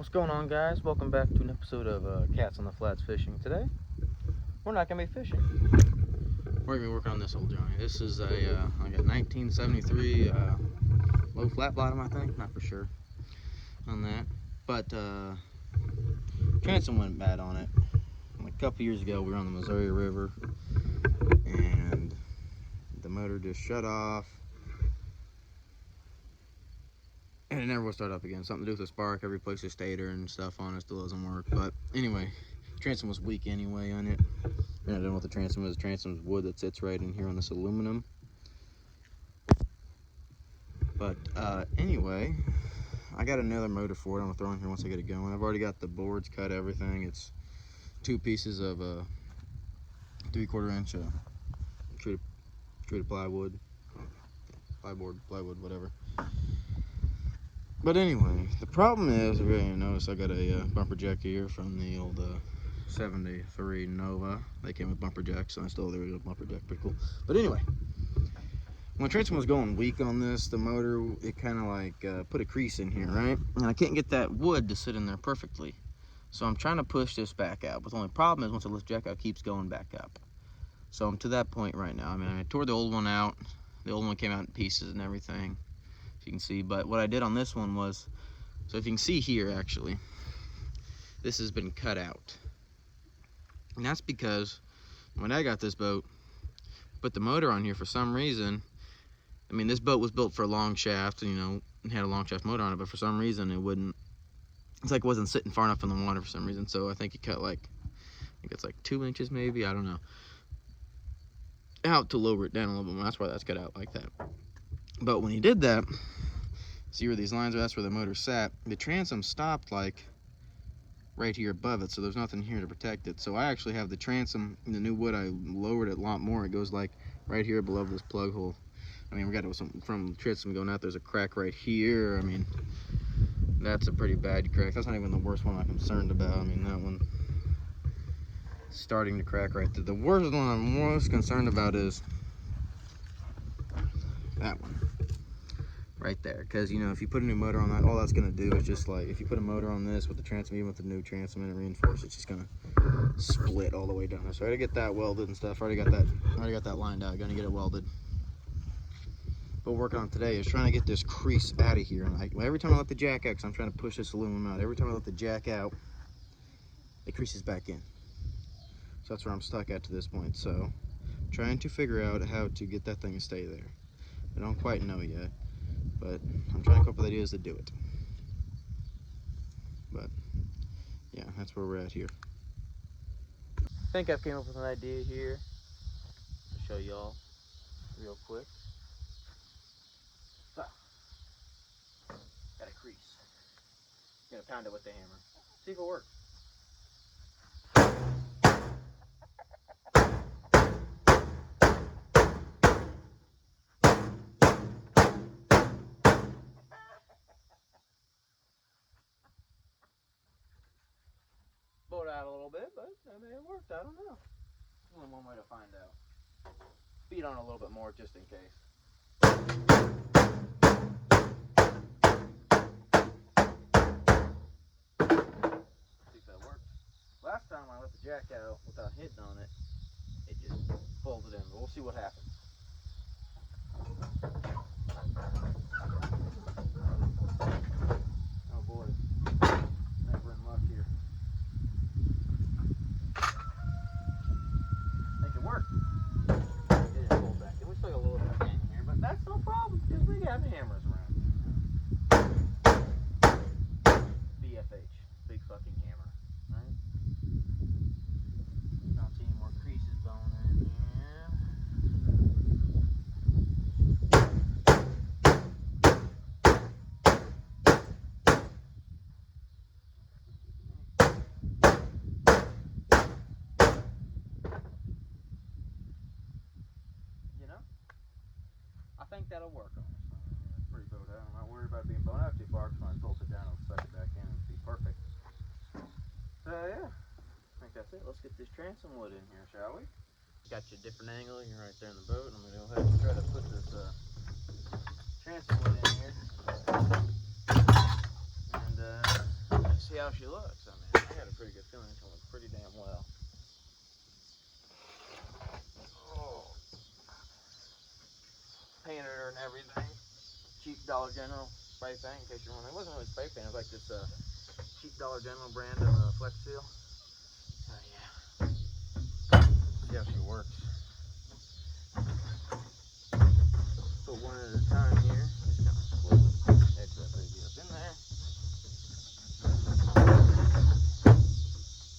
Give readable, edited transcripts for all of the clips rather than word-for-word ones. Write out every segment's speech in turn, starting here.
What's going on, guys? Welcome back to an episode of Cats on the Flats Fishing. Today, we're not going to be fishing. We're going to be working on this old Johnny. This is a like a 1973 low flat bottom, I think. Not for sure on that. But transom went bad on it. Like a couple years ago, we were on the Missouri River, and the motor just shut off. And it never will start up again. Something to do with the spark. Every place the stator and stuff on it still doesn't work. But anyway, transom was weak anyway on it. I don't know what the transom is. The transom's wood that sits right in here on this aluminum. But anyway, I got another motor for it. I'm gonna throw in here once I get it going. I've already got the boards cut, everything. It's 2 pieces of 3/4 inch treated plywood, plywood, whatever. But anyway, the problem is, if you notice, I got a bumper jack here from the old 73 Nova. They came with bumper jacks, and I still have the original bumper jack. Pretty cool. But anyway, when the transom was going weak on this, the motor, it kind of like put a crease in here, right? And I can't get that wood to sit in there perfectly. So I'm trying to push this back out. But the only problem is once I lift jack out, it keeps going back up. So I'm to that point right now. I mean, I tore the old one out. The old one came out in pieces and everything, if you can see. But what I did on this one was, so if you can see here, actually, this has been cut out. And that's because when I got this boat, put the motor on here for some reason. I mean, this boat was built for a long shaft, you know, it had a long shaft motor on it, but for some reason it wouldn't, it's like it wasn't sitting far enough in the water for some reason. So I think he cut like, I think it's like 2 inches maybe, I don't know, out to lower it down a little bit more. That's why that's cut out like that. But when he did that, see where these lines are? That's where the motor sat. The transom stopped like right here above it, so there's nothing here to protect it. So I actually have the transom, the new wood, I lowered it a lot more. It goes like right here below this plug hole. I mean, we got something from the transom going out. There's a crack right here. I mean, that's a pretty bad crack. That's not even the worst one I'm concerned about. I mean, that one starting to crack right there. The worst one I'm most concerned about is that one right there, because you know, if you put a new motor on that, all that's going to do is just like, if you put a motor on this with the transom, even with the new transom and reinforced, it's just going to split all the way down. So I already get that welded and stuff. I already got that lined out. Gonna get it welded. But what we're working on today is trying to get this crease out of here. And every time I let the jack out, because I'm trying to push this aluminum out, every time I let the jack out, it creases back in. So that's where I'm stuck at to this point. So trying to figure out how to get that thing to stay there. I don't quite know yet, but I'm trying to come up with ideas to do it. But yeah, that's where we're at here. I think I've came up with an idea here to show y'all real quick. So, got a crease. Gonna pound it with the hammer. See if it works. Blowed out a little bit, but I mean, it worked. I don't know. Only one way to find out. Beat on a little bit more just in case. See if that works. Last time I let the jack out without hitting on it, it just folded in. But we'll see what happens. Oh boy, never in luck here. I think it worked. It didn't fold back. We still got a little bit of pain here, but that's no problem because we have hammers around. BFH, big fucking hammer, right? Don't see any more creases going in here. You know, I think that'll work on this thing. It's pretty bowed out. I'm not worried about it being blown out too far because when I bolt it down, it'll suck it back in and be perfect. So yeah, I think that's it. Let's get this transom wood in here, shall we? Got you a different angle. You're right there in the boat. I'm gonna go ahead and try to put this transom wood in here. And let's see see how she looks. I mean, I got a pretty good feeling it's going to look pretty damn well. Oh. Painted her and everything. Cheap Dollar General spray paint, in case you're wondering. It wasn't really spray paint, it was like this cheap Dollar General brand of Flex Seal. Yeah. See how she works. Put one at a time here. Just kind of slowly edge that baby up in there.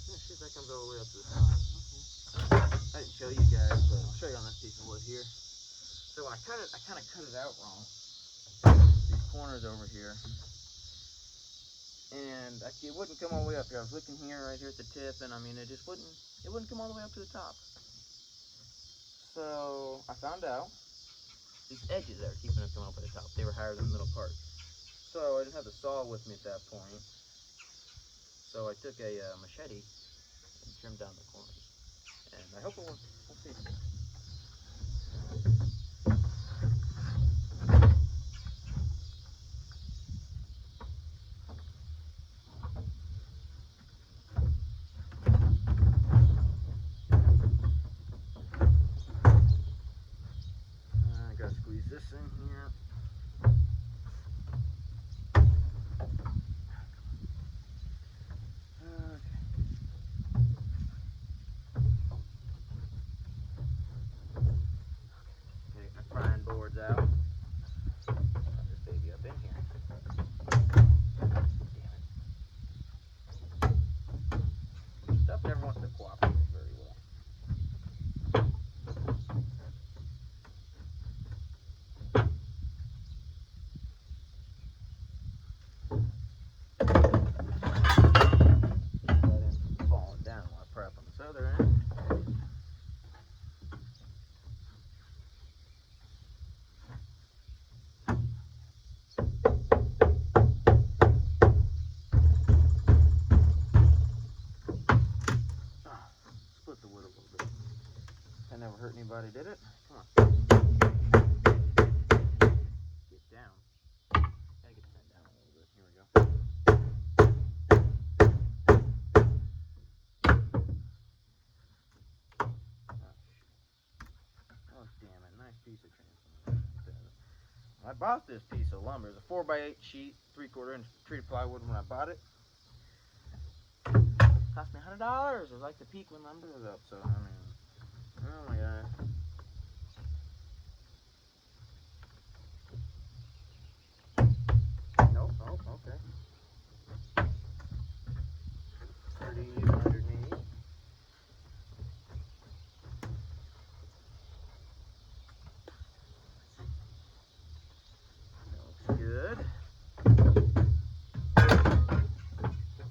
Yeah, see if that comes all the way up to the top. Okay. I didn't show you guys, but I'll show you on this piece of wood here. So when I kind of cut it out wrong. These corners over here. And it wouldn't come all the way up here. I was looking here, right here at the tip, and I mean, it wouldn't come all the way up to the top. So I found out these edges that are keeping it coming up at the top, they were higher than the middle part. So I didn't have the saw with me at that point. So I took a machete and trimmed down the corners. And I hope it works. We'll see. I gotta squeeze this in here. Get my prying boards out. Put this baby up in here. Damn it. Stuff never wants to cooperate very well. Falling down while I prep on this other end. Split the wood a little bit. That never hurt anybody, did it? Come on. Get down. Gotta get that down a little bit. Here we go. Oh, damn it. Nice piece of transom. I bought this piece of lumber. It's a 4x8 sheet, 3/4 inch treated plywood when I bought it. Cost me $100. It was like the peak when lumber was up, so I mean, oh my god. Nope, oh, okay. Pretty even underneath. That looks good.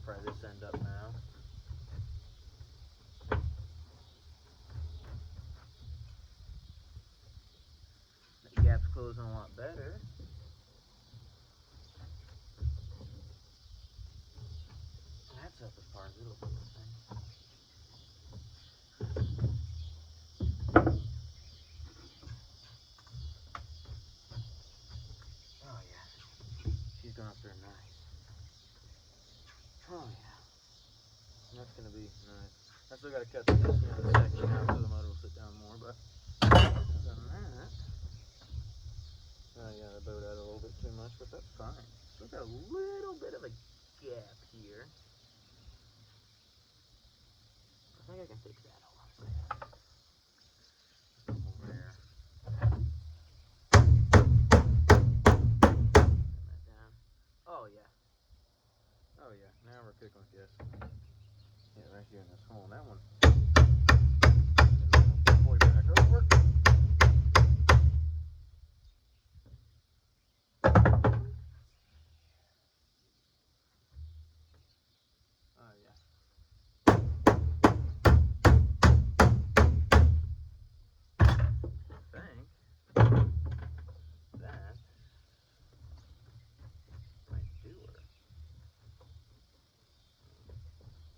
Pry this end up now. The gap's closing a lot better. That's up as far as it'll go, I think. Oh yeah. She's going up there nice. Oh yeah. That's gonna be nice. I still gotta cut this section out so the motor will sit down more, but other than that, I gotta bow out a little bit too much, but that's fine. Still got a little bit of a gap here. I think I can fix that. Hold on a second. Over there. Turn that down. Oh yeah. Oh yeah. Now we're cooking with gas. Yeah, right here in this hole. That one. Fully back over. Oh yeah. I think that might do her.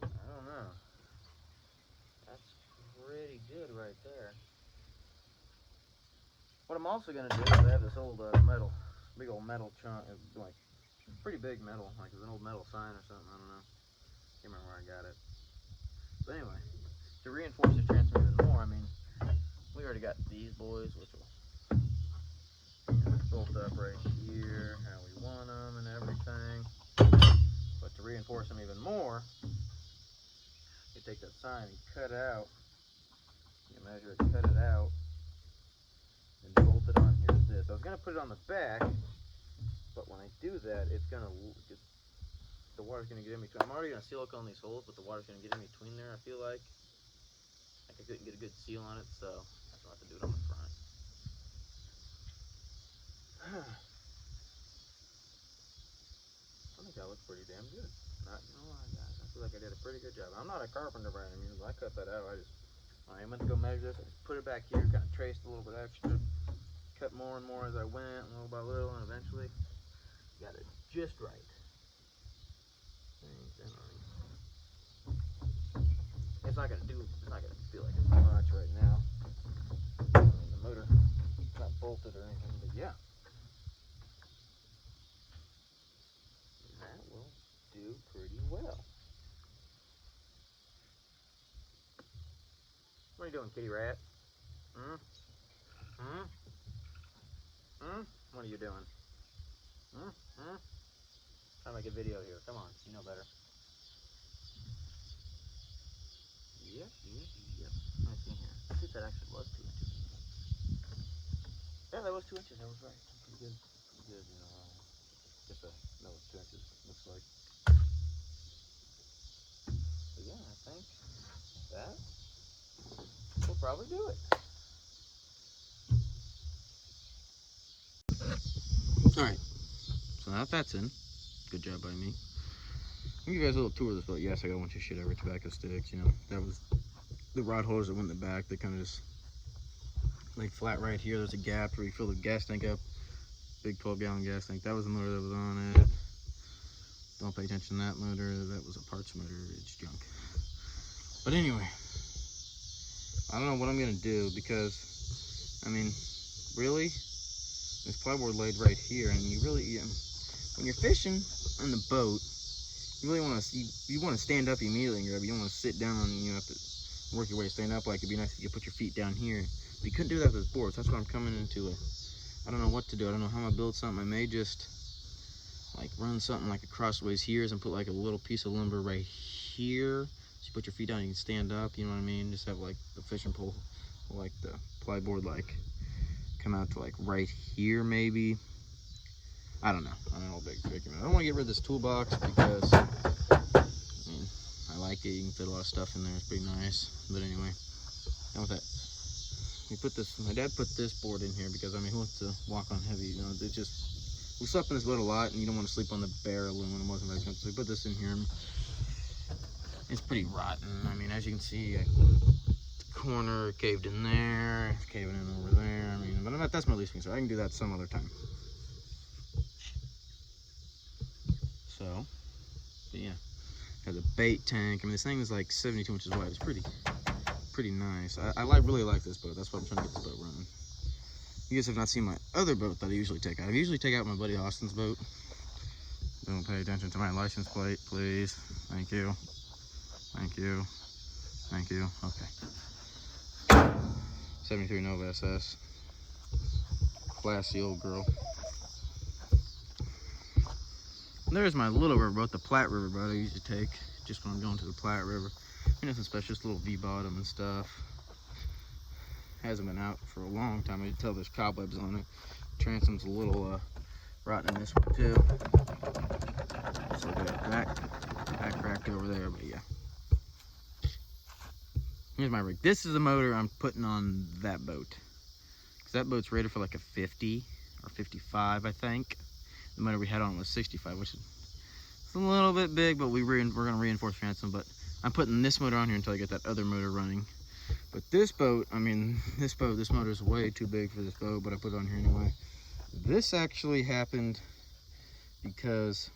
I don't know. That's pretty good right there. What I'm also gonna do is I have this old big old metal chunk, like pretty big metal, like it's an old metal sign or something. I don't know. Can't remember where I got it. But anyway, to reinforce the transom even more, I mean, we already got these boys, which will bolt up right here, how we want them and everything. But to reinforce them even more, you take that sign and cut it out. You measure it, cut it out, and bolt it on here with this. I was going to put it on the back, but when I do that, it's going to, the water's going to get in between. I'm already going to silicone these holes, but the water's going to get in between there, I feel like. I couldn't get a good seal on it, so I have to do it on the front. I think that looks pretty damn good. Not gonna lie, guys. I feel like I did a pretty good job. I'm not a carpenter by any means. I cut that out. I went to go measure this. I just put it back here, kind of traced a little bit extra, cut more and more as I went, little by little, and eventually got it just right. It's not gonna feel like it's much right now. I mean, the motor not bolted or anything, but yeah. That will do pretty well. What are you doing, kitty rat? What are you doing? Trying to make a video here. Come on, you know better. Yep. Let me see here. I think that actually was 2 inches. Yeah, that was 2 inches. That was right. Pretty good. Pretty good, you know. Just no, it's 2 inches. Looks like. But yeah, I think that will probably do it. Alright, so now that's in. Good job by me. I'll give you guys a little tour of this boat. Yes, I got a bunch of shit over tobacco sticks, you know. That was the rod holders that went in the back. They kind of just like flat right here. There's a gap where you fill the gas tank up. Big 12-gallon gas tank. That was the motor that was on it. Don't pay attention to that motor. That was a parts motor. It's junk. But anyway, I don't know what I'm gonna do because, I mean, really, this plywood laid right here, and you really, when you're fishing on the boat, you really want to you want to stand up immediately and grab. You don't want to sit down and you have to work your way to stand up. Like, it'd be nice if you could put your feet down here. But you couldn't do that with this board. So that's what I'm coming into it. I don't know what to do. I don't know how I'm gonna build something. I may just like run something like crossways here and put like a little piece of lumber right here. So you put your feet down, you can stand up. You know what I mean? Just have like the fishing pole, like the plyboard, like come out to like right here maybe. I don't know. I don't know how big I don't want to get rid of this toolbox because I mean, I like it. You can fit a lot of stuff in there. It's pretty nice. But anyway, done with that. We put this. My dad put this board in here because I mean, who wants to walk on heavy? You know, it just we slept in this boat a lot, and you don't want to sleep on the bare aluminum. Wasn't very comfortable. So we put this in here. And it's pretty rotten. I mean, as you can see, the corner caved in there. It's caving in over there. I mean, but that's my least thing, so I can do that some other time. So, but yeah, has a bait tank. I mean, this thing is like 72 inches wide. It's pretty nice. I really like this boat. That's why I'm trying to get this boat running. You guys have not seen my other boat that I usually take out. I usually take out my buddy Austin's boat. Don't pay attention to my license plate, please. Thank you. Thank you. Thank you. Okay. 73 Nova SS. Classy old girl. There's my little riverboat, the Platte riverboat I usually take just when I'm going to the Platte River. Nothing special, just a little V-bottom and stuff. Hasn't been out for a long time. I can tell there's cobwebs on it. Transom's a little rotten in this one too. So I got back cracked over there, but yeah. Here's my rig. This is the motor I'm putting on that boat. Because that boat's rated for like a 50 or 55, I think. The motor we had on was 65, which is a little bit big, but we're going to reinforce transom. But I'm putting this motor on here until I get that other motor running. But this boat, I mean, this motor is way too big for this boat, but I put it on here anyway. This actually happened because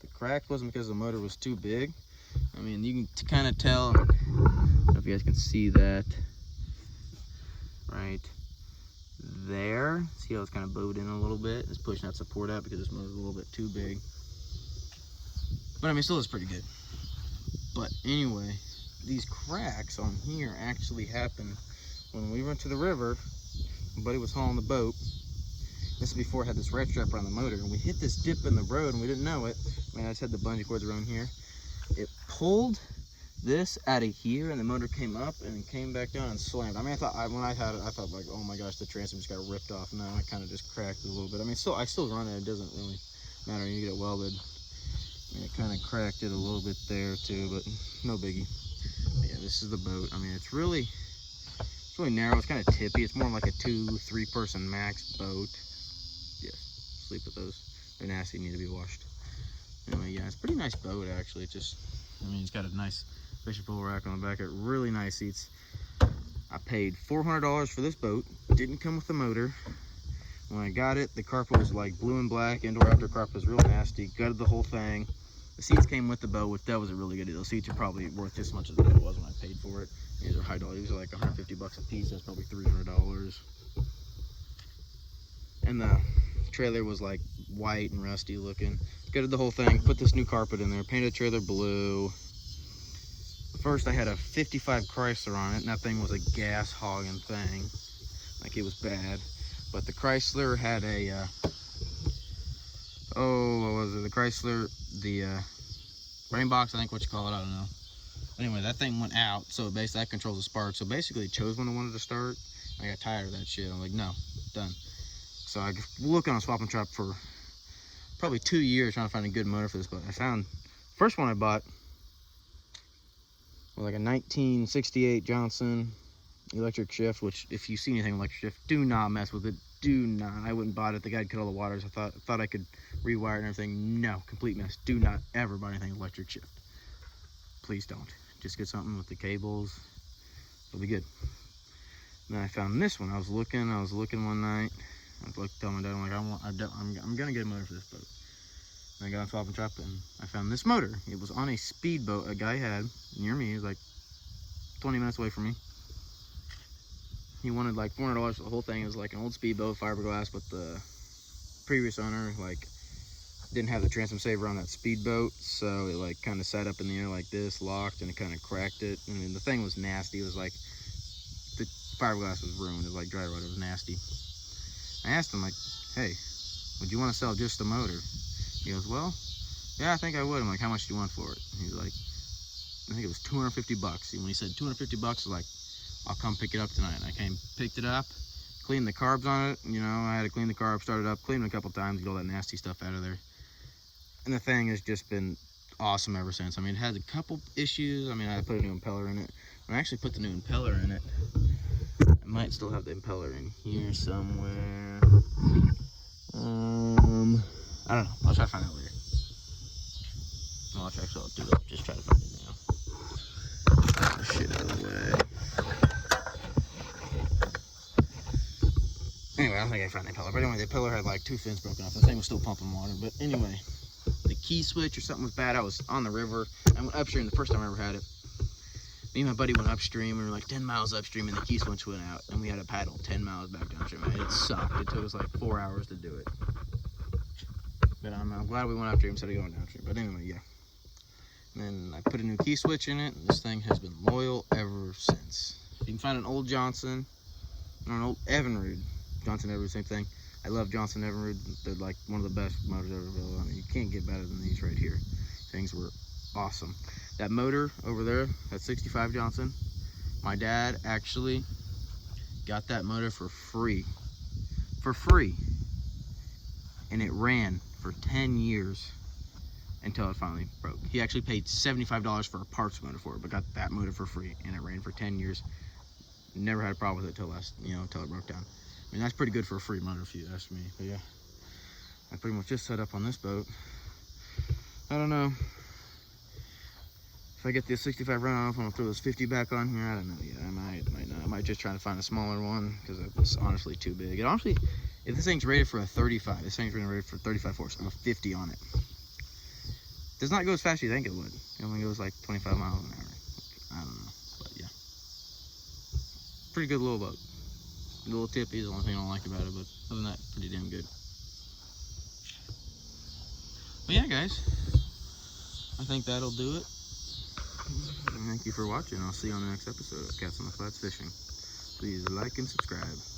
the crack wasn't because the motor was too big. I mean, you can kind of tell, I don't know if you guys can see that right there. See how it's kind of bowed in a little bit? It's pushing that support out because this motor's a little bit too big. But I mean, still is pretty good. But anyway, these cracks on here actually happened when we went to the river. My buddy was hauling the boat. This is before I had this red strap around the motor, and we hit this dip in the road and we didn't know it. I mean, I just had the bungee cords around here. It pulled this out of here, and the motor came up and came back down and slammed. I mean, when I had it, I thought like, oh my gosh, the transom just got ripped off. No, I kind of just cracked it a little bit. I mean, I still run it. It doesn't really matter. You get it welded. I mean, it kind of cracked it a little bit there too, but no biggie. But yeah, this is the boat. I mean, it's really narrow. It's kind of tippy. It's more like a 2-3 person max boat. Yes, sleep with those. They're nasty, need to be washed. Anyway, yeah, it's a pretty nice boat actually. I mean, it's got a nice fishing pole rack on the back. It really nice seats. I paid $400 for this boat. Didn't come with the motor. When I got it, the carpet was like blue and black. Indoor outdoor carpet was real nasty. Gutted the whole thing. The seats came with the boat, which that was a really good deal. Those seats are probably worth just as much as the boat was when I paid for it. These are high dollar. These are like $150 a piece. That's probably $300. And the trailer was like white and rusty looking. Gutted the whole thing. Put this new carpet in there. Painted the trailer blue. First, I had a 55 Chrysler on it, and that thing was a gas hogging thing. Like, it was bad. But the Chrysler had a, what was it? The Chrysler, the brain box, I think what you call it, I don't know. Anyway, that thing went out, so basically that controls the spark. So basically, it chose when I wanted to start. I got tired of that shit. I'm like, no, done. So I was looking on Swap and Trap for probably 2 years trying to find a good motor for this, but I found, first one I bought was like a 1968 Johnson electric shift, which if you see anything electric shift, do not mess with it. Do not. I wouldn't buy it. The guy cut all the wires. I thought I could rewire it and everything. No, complete mess. Do not ever buy anything electric shift. Please don't. Just get something with the cables. It'll be good. And then I found this one. I was looking one night. I was like, telling my dad, I'm like, I'm gonna get a motor for this boat. And I got on Swap and Trap and I found this motor. It was on a speedboat a guy had near me. He was like 20 minutes away from me. He wanted like $400 for the whole thing. It was like an old speedboat, fiberglass, but the previous owner like didn't have the transom saver on that speedboat, so it like kind of sat up in the air like this, locked, and it kind of cracked it. I mean, the thing was nasty. It was like the fiberglass was ruined. It was like dry rot. It was nasty. I asked him like, hey, would you want to sell just the motor? He goes, well, yeah, I think I would. I'm like, how much do you want for it? He's like, I think it was $250. And when he said $250, I was like, I'll come pick it up tonight. And I came, picked it up, cleaned the carbs on it. You know, I had to clean the carb, start it up, clean it a couple times, get all that nasty stuff out of there. And the thing has just been awesome ever since. I mean, it had a couple issues. I mean, I put a new impeller in it. When I actually put the new impeller in it, I might still have the impeller in here somewhere. I don't know. I'll try to find out later. Well, I'll do it. Just try to find it now. Get the shit out of the way. Anyway, I don't think I found the impeller. But anyway, the impeller had like 2 fins broken off. The thing was still pumping water. But anyway, the key switch or something was bad. I was on the river. I went upstream the first time I ever had it. Me and my buddy went upstream. We were like 10 miles upstream, and the key switch went out. And we had to paddle 10 miles back downstream. And it sucked. It took us like 4 hours to do it. But I'm glad we went upstream instead of going downstream. But anyway, yeah. And then I put a new key switch in it, and this thing has been loyal ever since. You can find an old Johnson or an old Evinrude. Johnson Evinrude, same thing. I love Johnson Evinrude. They're like one of the best motors ever built. I mean, you can't get better than these right here. Things were awesome. That motor over there, that 65 Johnson, my dad actually got that motor for free. For free. And it ran for 10 years until it finally broke. He actually paid $75 for a parts motor for it, but got that motor for free, and it ran for 10 years. Never had a problem with it until it broke down. I mean, that's pretty good for a free motor if you ask me. But yeah, I pretty much just set up on this boat. I don't know. If I get the 65 run off, I'm gonna throw this 50 back on here. I don't know yet. I might not. I might just try to find a smaller one because it's honestly too big. And honestly, if this thing's rated for a 35, this thing's rated for 35 force. I'm a 50 on it. Does not go as fast as you think it would. It only goes like 25 miles an hour. I don't know, but yeah. Pretty good little boat. A little tippy is the only thing I don't like about it, but other than that, pretty damn good. But yeah, guys, I think that'll do it. Thank you for watching. I'll see you on the next episode of Cats on the Flats Fishing. Please like and subscribe.